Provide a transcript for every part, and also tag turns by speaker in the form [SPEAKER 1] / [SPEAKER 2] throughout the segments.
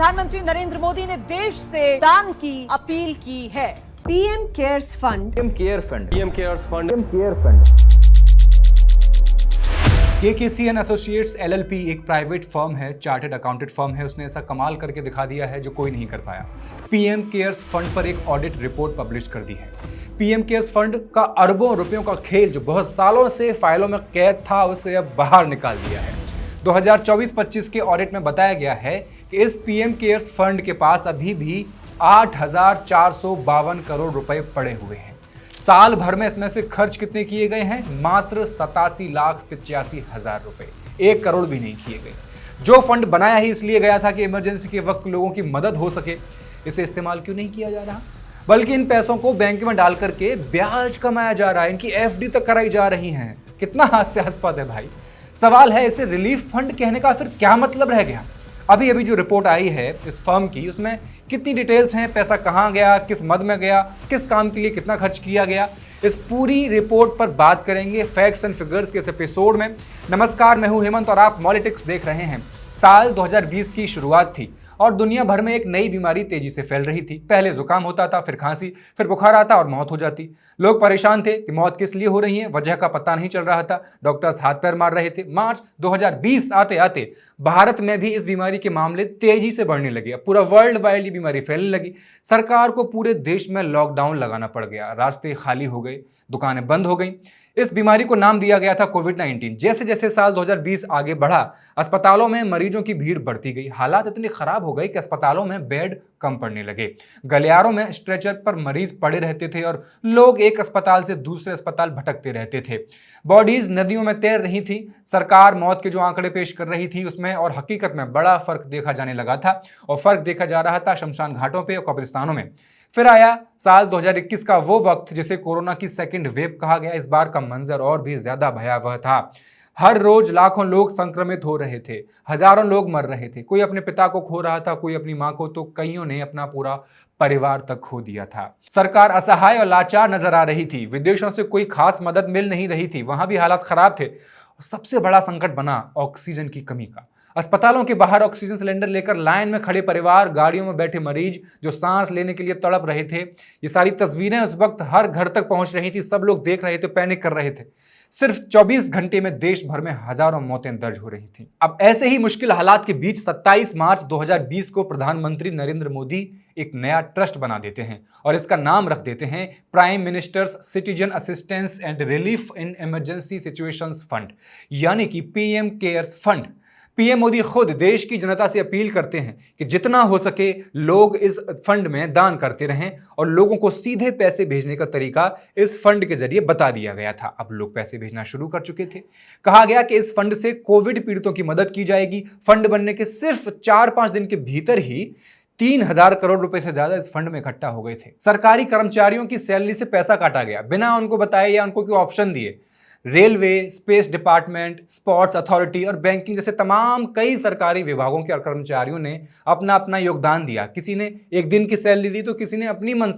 [SPEAKER 1] प्रधानमंत्री नरेंद्र मोदी ने देश से दान की अपील की है।
[SPEAKER 2] PM cares fund,
[SPEAKER 3] KKC and associates LLP एक प्राइवेट फर्म है, चार्टर्ड अकाउंटेंट फर्म है। उसने ऐसा कमाल करके दिखा दिया है जो कोई नहीं कर पाया। पीएम केयर्स फंड पर एक ऑडिट रिपोर्ट पब्लिश कर दी है। पीएम केयर्स फंड का अरबों रुपयों का खेल जो बहुत सालों से फाइलों में कैद था, उसे अब बाहर निकाल दिया है। 2024-25 के ऑडिट में बताया गया है कि इस पीएम केयर्स फंड के पास अभी भी 8,452 करोड़ रुपए पड़े हुए हैं। साल भर में इसमें से खर्च कितने किए गए हैं? मात्र 87,85,000 रुपए, 1 करोड़ भी नहीं किए गए। जो फंड बनाया ही इसलिए गया था कि इमरजेंसी के वक्त लोगों की मदद हो सके, इसे इस्तेमाल क्यों नहीं किया जा रहा? बल्कि इन पैसों को बैंक में डाल करके ब्याज कमाया जा रहा है, इनकी एफडी तक कराई जा रही हैं। कितना हास्यास्पद है भाई। सवाल है, इसे रिलीफ फंड कहने का फिर क्या मतलब रह गया? अभी अभी जो रिपोर्ट आई है इस फर्म की, उसमें कितनी डिटेल्स हैं, पैसा कहाँ गया, किस मद में गया, किस काम के लिए कितना खर्च किया गया, इस पूरी रिपोर्ट पर बात करेंगे फैक्ट्स एंड फिगर्स के इस एपिसोड में। नमस्कार, मैं हूं हेमंत और आप मॉलिटिक्स देख रहे हैं। साल 2020 की शुरुआत थी और दुनिया भर में एक नई बीमारी तेजी से फैल रही थी। पहले जुकाम होता था, फिर खांसी, फिर बुखार आता और मौत हो जाती। लोग परेशान थे कि मौत किस लिए हो रही है, वजह का पता नहीं चल रहा था। डॉक्टर्स हाथ पैर मार रहे थे। मार्च 2020 आते आते भारत में भी इस बीमारी के मामले तेजी से बढ़ने लगे। अब पूरा वर्ल्ड वाइड ये बीमारी फैलने लगी। सरकार को पूरे देश में लॉकडाउन लगाना पड़ गया, रास्ते खाली हो गए, दुकानें बंद हो गई। इस बीमारी को नाम दिया गया था कोविड-19। जैसे जैसे साल 2020 आगे बढ़ा, अस्पतालों में मरीजों की भीड़ बढ़ती गई। हालात इतने खराब हो गए कि अस्पतालों में बेड कम पड़ने लगे। गलियारों में स्ट्रेचर पर मरीज पड़े रहते थे और लोग एक अस्पताल से दूसरे अस्पताल भटकते रहते थे। बॉडीज नदियों में तैर रही थी। सरकार मौत के जो आंकड़े पेश कर रही थी उसमें और हकीकत में बड़ा फर्क देखा जाने लगा था। और फर्क देखा जा रहा था शमशान घाटों पर और कब्रिस्तानों में। फिर आया साल 2021 का वो वक्त जिसे कोरोना की सेकेंड वेव कहा गया। इस बार का मंजर और भी ज्यादा भयावह था। हर रोज लाखों लोग संक्रमित हो रहे थे, हजारों लोग मर रहे थे। कोई अपने पिता को खो रहा था, कोई अपनी मां को, तो कईयों ने अपना पूरा परिवार तक खो दिया था। सरकार असहाय और लाचार नजर आ रही थी। विदेशों से कोई खास मदद मिल नहीं रही थी, वहां भी हालात खराब थे। सबसे बड़ा संकट बना ऑक्सीजन की कमी का। अस्पतालों के बाहर ऑक्सीजन सिलेंडर लेकर लाइन में खड़े परिवार, गाड़ियों में बैठे मरीज जो सांस लेने के लिए तड़प रहे थे। ये सारी तस्वीरें उस वक्त हर घर तक पहुंच रही थी। सब लोग देख रहे थे, पैनिक कर रहे थे। सिर्फ 24 घंटे में देश भर में हजारों मौतें दर्ज हो रही थी। अब ऐसे ही मुश्किल हालात के बीच 27 मार्च 2020 को प्रधानमंत्री नरेंद्र मोदी एक नया ट्रस्ट बना देते हैं और इसका नाम रख देते हैं prime ministers citizen assistance and relief in emergency situations fund, यानी कि PM cares fund. PM Modi खुद देश की जनता से अपील करते हैं कि जितना हो सके लोग इस फंड में दान करते रहें और लोगों को सीधे पैसे भेजने का तरीका इस फंड के जरिए बता दिया गया था। अब लोग पैसे भेजना शुरू कर चुके थे। कहा गया कि इस फंड से कोविड पीड़ितों की मदद की जाएगी। फंड बनने के सिर्फ 4-5 दिन के भीतर ही 3,000 करोड़ रुपए से ज्यादा इस फंड में इकट्ठा हो गए थे। सरकारी कर्मचारियों की सैलरी से पैसा काटा गया बिना उनको बताए या उनको कोई ऑप्शन दिए। Railway, space department, sports authority और बैंकिंग जैसे तमाम कई सरकारी विभागों के कर्मचारियों ने अपना अपना योगदान दिया। किसी ने एक दिन की सैलरी दी तो किसी ने अपने मन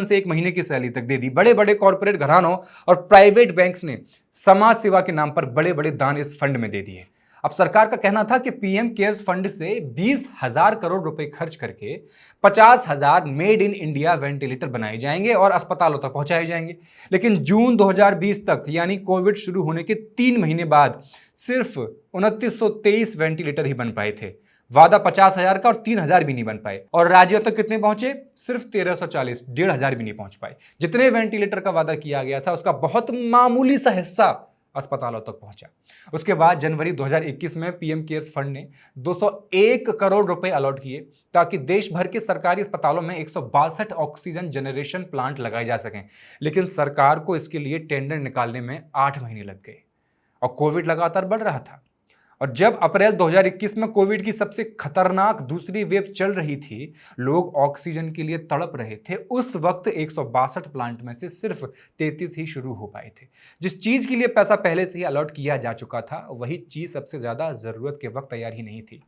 [SPEAKER 3] से 1 महीने की सैलरी तक दे दी। बड़े बड़े कॉर्पोरेट घरानों और प्राइवेट बैंक्स ने समाज सेवा के नाम पर बड़े बड़े दान इस फंड में दे दिए। अब सरकार का कहना था कि पीएम केयर्स फंड से 20,000 करोड़ रुपए खर्च करके 50,000 मेड इन इंडिया वेंटिलेटर बनाए जाएंगे और अस्पतालों तक पहुंचाए जाएंगे। लेकिन जून 2020 तक, यानी कोविड शुरू होने के 3 महीने बाद, सिर्फ 2923 वेंटिलेटर ही बन पाए थे। वादा 50,000 का और 3,000 भी नहीं बन पाए। और राज्यों तक कितने पहुंचे? सिर्फ 1,340, 1,500 भी नहीं पहुंच पाए। जितने वेंटिलेटर का वादा किया गया था उसका बहुत मामूली सा हिस्सा अस्पतालों तक पहुंचा। उसके बाद जनवरी 2021 में पीएम केयर्स फंड ने 201 करोड़ रुपए अलॉट किए ताकि देश भर के सरकारी अस्पतालों में 162 ऑक्सीजन जनरेशन प्लांट लगाए जा सकें। लेकिन सरकार को इसके लिए टेंडर निकालने में 8 महीने लग गए और कोविड लगातार बढ़ रहा था। और जब अप्रैल 2021 में कोविड की सबसे खतरनाक दूसरी वेव चल रही थी, लोग ऑक्सीजन के लिए तड़प रहे थे, उस वक्त 162 प्लांट में से सिर्फ 33 ही शुरू हो पाए थे। जिस चीज के लिए पैसा पहले से ही अलॉट किया जा चुका था, वही चीज सबसे ज्यादा जरूरत के वक्त तैयार ही नहीं थी।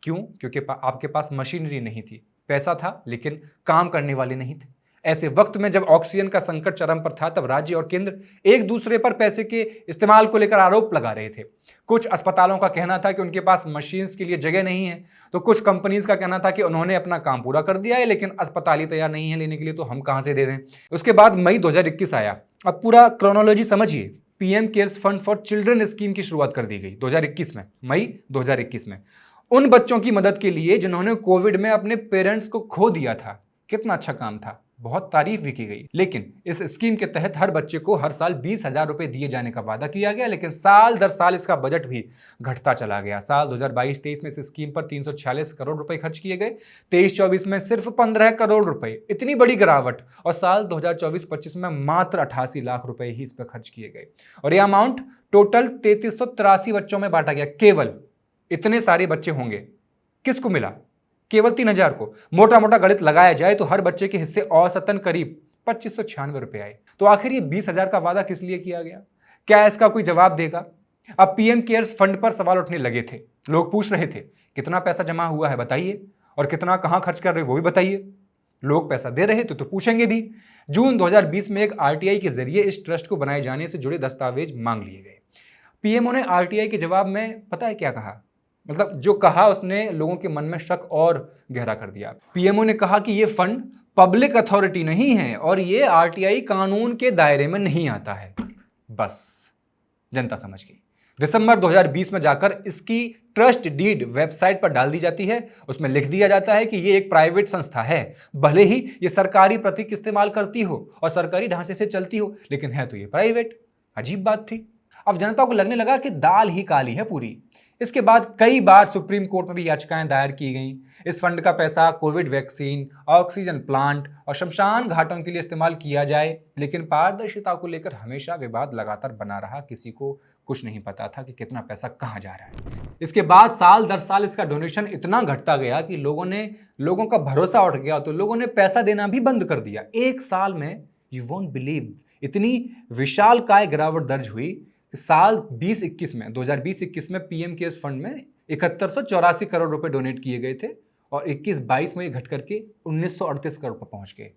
[SPEAKER 3] क्यों? क्योंकि आपके पास मशीनरी नहीं थी। पैसा था लेकिन काम करने वाले नहीं थे। ऐसे वक्त में जब ऑक्सीजन का संकट चरम पर था, तब राज्य और केंद्र एक दूसरे पर पैसे के इस्तेमाल को लेकर आरोप लगा रहे थे। कुछ अस्पतालों का कहना था कि उनके पास मशीन्स के लिए जगह नहीं है, तो कुछ कंपनीज का कहना था कि उन्होंने अपना काम पूरा कर दिया है लेकिन अस्पताल ही तैयार नहीं है लेने के लिए, तो हम कहां से दे दें। उसके बाद मई 2021 आया। अब पूरा क्रोनोलॉजी समझिए। PM cares fund for children scheme की शुरुआत कर दी गई 2021 में, मई 2021 में, उन बच्चों की मदद के लिए जिन्होंने कोविड में अपने पेरेंट्स को खो दिया था। कितना अच्छा काम था, बहुत तारीफ भी की गई। लेकिन इस स्कीम के तहत हर बच्चे को हर साल 20,000 रुपए दिए जाने का वादा किया गया, लेकिन साल दर साल इसका बजट भी घटता चला गया। साल 2022-23 में इस स्कीम पर 346 करोड़ रुपए खर्च किए गए, 23-24 में सिर्फ 15 करोड़ रुपए, इतनी बड़ी गिरावट। और साल 2024-25 में मात्र 88 लाख रुपए ही इस पर खर्च किए गए। और यह अमाउंट टोटल 3383 बच्चों में बांटा गया। केवल इतने सारे बच्चे होंगे, किसको मिला? केवल 3,000 को। मोटा मोटा गणित लगाया जाए तो हर बच्चे के हिस्से औसतन करीब 2596 रुपए आए। तो आखिर ये 20,000 का वादा किस लिए किया गया? क्या इसका कोई जवाब देगा? अब पीएम केयर्स फंड पर सवाल उठने लगे थे। लोग पूछ रहे थे कितना पैसा जमा हुआ है बताइए, और कितना कहां खर्च कर रहे वो भी बताइए। लोग पैसा दे रहे तो पूछेंगे भी। जून 2020 में एक आरटीआई के जरिए इस ट्रस्ट को बनाए जाने से जुड़े दस्तावेज मांग लिए गए। पीएमओ ने आरटीआई के जवाब में पता है क्या कहा? मतलब जो कहा उसने लोगों के मन में शक और गहरा कर दिया। पीएमओ ने कहा कि ये फंड पब्लिक अथॉरिटी नहीं है और ये आरटीआई कानून के दायरे में नहीं आता है। बस जनता समझ गई। दिसंबर 2020 में जाकर इसकी ट्रस्ट डीड वेबसाइट पर डाल दी जाती है। उसमें लिख दिया जाता है कि ये एक प्राइवेट संस्था है, भले ही ये सरकारी प्रतीक इस्तेमाल करती हो और सरकारी ढांचे से चलती हो, लेकिन है तो ये प्राइवेट। अजीब बात थी। अब जनता को लगने लगा कि दाल ही काली है पूरी। इसके बाद कई बार सुप्रीम कोर्ट में भी याचिकाएं दायर की गईं। इस फंड का पैसा कोविड वैक्सीन, ऑक्सीजन प्लांट और शमशान घाटों के लिए इस्तेमाल किया जाए, लेकिन पारदर्शिता को लेकर हमेशा विवाद लगातार बना रहा। किसी को कुछ नहीं पता था कि कितना पैसा कहां जा रहा है। इसके बाद साल दर साल इसका डोनेशन इतना घटता गया कि लोगों का भरोसा उठ गया, तो लोगों ने पैसा देना भी बंद कर दिया। एक साल में यू वोंट बिलीव इतनी विशालकाय गिरावट दर्ज हुई। साल 2020-21 में पीएम केयर्स फंड में 7184 करोड़ रुपए डोनेट किए गए थे और 21-22 में ये घट करके 1938 करोड़ पर पहुंच गए।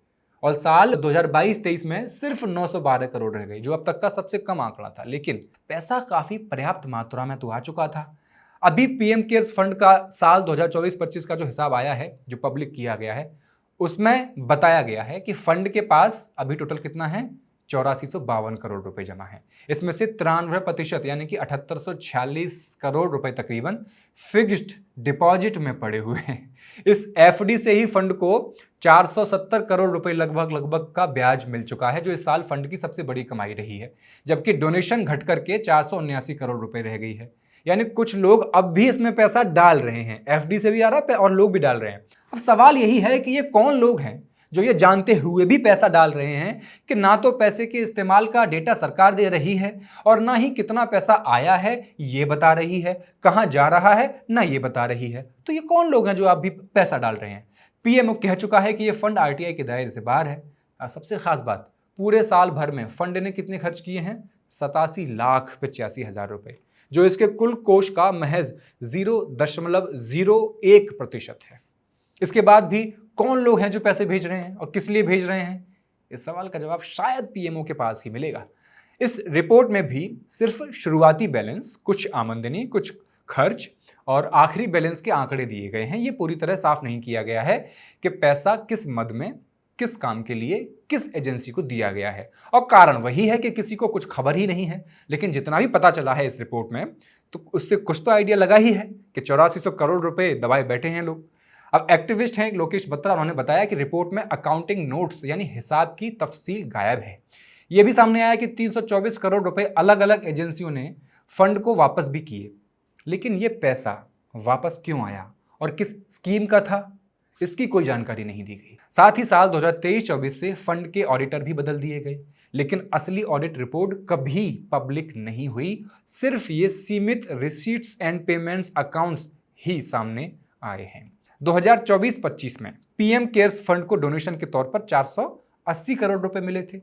[SPEAKER 3] और साल 2022-23 में सिर्फ 912 करोड़ रह गई, जो अब तक का सबसे कम आंकड़ा था। लेकिन पैसा काफी पर्याप्त मात्रा में तो आ चुका था। अभी पीएम केयर्स फंड का साल 2024-25 का जो हिसाब आया है, जो पब्लिक किया गया है, उसमें बताया गया है कि फंड के पास अभी टोटल कितना है? 8452 करोड़ रुपए जमा है। इसमें से 93% यानी कि 7846 करोड़ रुपए तकरीबन फिक्स्ड डिपॉजिट में पड़े हुए हैं। इस एफडी से ही फंड को 470 करोड़ रुपए लगभग का ब्याज मिल चुका है, जो इस साल फंड की सबसे बड़ी कमाई रही है। जबकि डोनेशन घट करके 479 करोड़ रुपए रह गई है। यानी कुछ लोग अब भी इसमें पैसा डाल रहे हैं। एफडी से भी आ रहा है और लोग भी डाल रहे हैं। अब सवाल यही है कि ये कौन लोग हैं जो ये जानते हुए भी पैसा डाल रहे हैं कि ना तो पैसे के इस्तेमाल का डेटा सरकार दे रही है और ना ही कितना पैसा आया है ये बता रही है, कहां जा रहा है ना ये बता रही है। तो ये कौन लोग हैं जो आप भी पैसा डाल रहे हैं? पीएमओ कह चुका है कि ये फंड आरटीआई के दायरे से बाहर है। सबसे खास बात, पूरे साल भर में फंड ने कितने खर्च किए हैं? 87,85,000 रुपए, जो इसके कुल कोष का महज 0.01% है। इसके बाद भी कौन लोग हैं जो पैसे भेज रहे हैं और किस लिए भेज रहे हैं? इस सवाल का जवाब शायद पीएमओ के पास ही मिलेगा। इस रिपोर्ट में भी सिर्फ शुरुआती बैलेंस, कुछ आमदनी, कुछ खर्च और आखिरी बैलेंस के आंकड़े दिए गए हैं। ये पूरी तरह साफ नहीं किया गया है कि पैसा किस मद में, किस काम के लिए, किस एजेंसी को दिया गया है। और कारण वही है कि किसी को कुछ खबर ही नहीं है। लेकिन जितना भी पता चला है इस रिपोर्ट में, तो उससे कुछ तो आइडिया लगा ही है कि 8400 करोड़ रुपए दबाए बैठे हैं लोग। अब एक्टिविस्ट हैं लोकेश बत्रा, उन्होंने बताया कि रिपोर्ट में अकाउंटिंग नोट्स यानी हिसाब की तफसील गायब है। यह भी सामने आया कि 324 करोड़ रुपए अलग अलग एजेंसियों ने फंड को वापस भी किए, लेकिन ये पैसा वापस क्यों आया और किस स्कीम का था, इसकी कोई जानकारी नहीं दी गई। साथ ही साल 2023-24 से फंड के ऑडिटर भी बदल दिए गए, लेकिन असली ऑडिट रिपोर्ट कभी पब्लिक नहीं हुई। सिर्फ ये सीमित रिसीट्स एंड पेमेंट्स अकाउंट्स ही सामने आए हैं। 2024-25 में पीएम केयर्स फंड को डोनेशन के तौर पर 480 करोड़ रुपए मिले थे,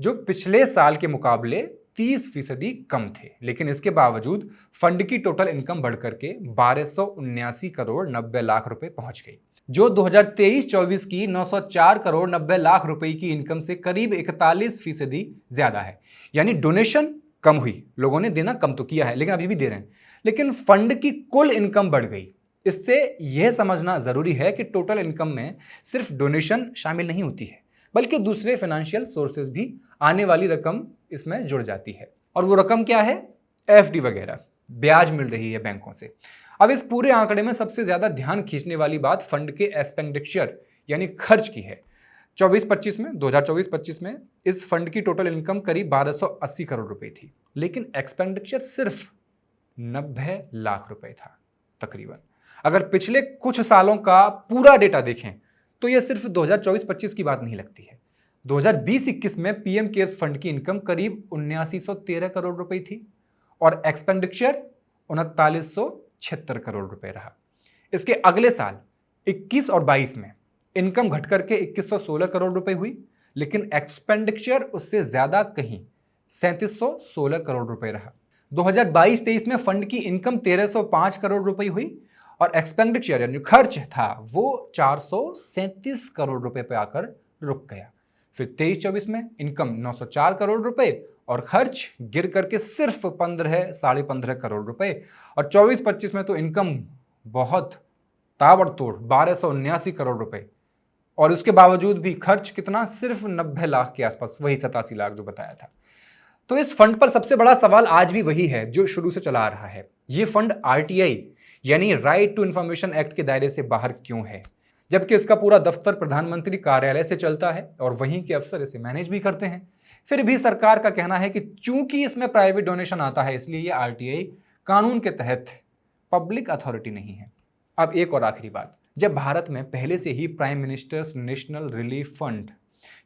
[SPEAKER 3] जो पिछले साल के मुकाबले 30% कम थे, लेकिन इसके बावजूद फंड की टोटल इनकम बढ़कर के 1279 करोड़ 90 लाख रुपए पहुंच गई, जो 2023-24 की 904 करोड़ 90 लाख रुपए की इनकम से करीब 41% ज्यादा है। यानी डोनेशन कम हुई, लोगों ने देना कम तो किया है लेकिन अभी भी दे रहे हैं, लेकिन फंड की कुल इनकम बढ़ गई। इससे यह समझना जरूरी है कि टोटल इनकम में सिर्फ डोनेशन शामिल नहीं होती है, बल्कि दूसरे फाइनेंशियल सोर्सेज भी आने वाली रकम इसमें जुड़ जाती है। और वो रकम क्या है? एफडी वगैरह, ब्याज मिल रही है बैंकों से। अब इस पूरे आंकड़े में सबसे ज्यादा ध्यान खींचने वाली बात फंड के एक्सपेंडिचर यानी खर्च की है। 2024-25 में इस फंड की टोटल इनकम करीब 1280 करोड़ रुपए थी, लेकिन एक्सपेंडिचर सिर्फ 90 लाख रुपए था तकरीबन। अगर पिछले कुछ सालों का पूरा डेटा देखें तो यह सिर्फ 2024-25 की बात नहीं लगती है। 2020-21 में पीएम केयर्स फंड की इनकम करीब 7913 करोड़ रुपए थी और एक्सपेंडिचर 3976 करोड़ रुपए रहा। इसके अगले साल 21 और 22 में इनकम घट करके 2116 करोड़ रुपए हुई, लेकिन एक्सपेंडिचर उससे ज्यादा कहीं 3716 करोड़ रुपए रहा। 2022-23 में फंड की इनकम 1305 करोड़ रुपए हुई और एक्सपेंडिचर यानी खर्च था वो 437 करोड़ रुपए पे आकर रुक गया। फिर 23-24 में इनकम 904 करोड़ रुपए और खर्च गिर करके सिर्फ 15 करोड़ रुपए और 24-25 में तो इनकम बहुत ताबड़तोड़ 1279 करोड़ रुपए और उसके बावजूद भी खर्च कितना? सिर्फ 90 लाख के आसपास, वही 87 लाख जो बताया था। तो इस फंड पर सबसे बड़ा सवाल आज भी वही है जो शुरू से चला आ रहा है। ये फंड आरटीआई यानी राइट टू इंफॉर्मेशन एक्ट के दायरे से बाहर क्यों है, जबकि इसका पूरा दफ्तर प्रधानमंत्री कार्यालय से चलता है और वहीं के अफसर इसे मैनेज भी करते हैं। फिर भी सरकार का कहना है कि चूंकि इसमें प्राइवेट डोनेशन आता है इसलिए ये आरटीआई कानून के तहत पब्लिक अथॉरिटी नहीं है। अब एक और आखिरी बात, जब भारत में पहले से ही prime ministers national relief fund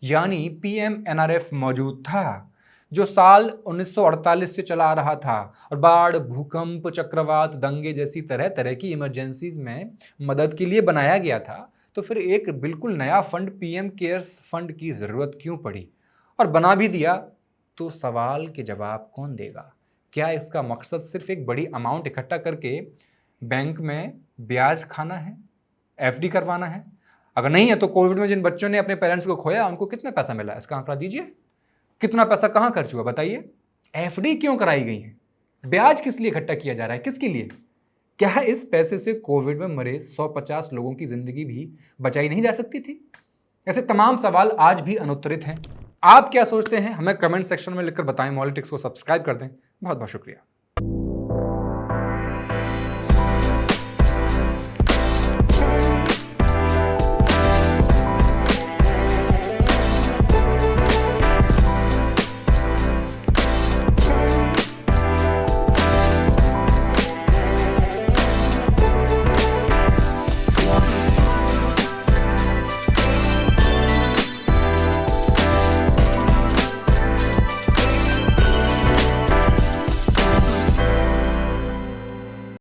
[SPEAKER 3] यानी पीएमएनआरएफ मौजूद था, जो साल 1948 से चला आ रहा था और बाढ़, भूकंप, चक्रवात, दंगे जैसी तरह तरह की इमरजेंसीज में मदद के लिए बनाया गया था, तो फिर एक बिल्कुल नया फंड पीएम केयर्स फंड की जरूरत क्यों पड़ी? और बना भी दिया तो सवाल के जवाब कौन देगा? क्या इसका मकसद सिर्फ एक बड़ी अमाउंट इकट्ठा करके बैंक में ब्याज खाना है, एफडी करवाना है? अगर नहीं है तो कोविड में जिन बच्चों ने अपने पेरेंट्स को खोया उनको कितना पैसा मिला, इसका आंकड़ा दीजिए। कितना पैसा कहां खर्च हुआ बताइए? एफडी क्यों कराई गई है? ब्याज किस लिए इकट्ठा किया जा रहा है, किसके लिए? क्या इस पैसे से कोविड में मरे 150 लोगों की जिंदगी भी बचाई नहीं जा सकती थी? ऐसे तमाम सवाल आज भी अनुत्तरित हैं। आप क्या सोचते हैं हमें कमेंट सेक्शन में लिखकर बताएं। मॉलिटिक्स को सब्सक्राइब कर दें। बहुत बहुत शुक्रिया।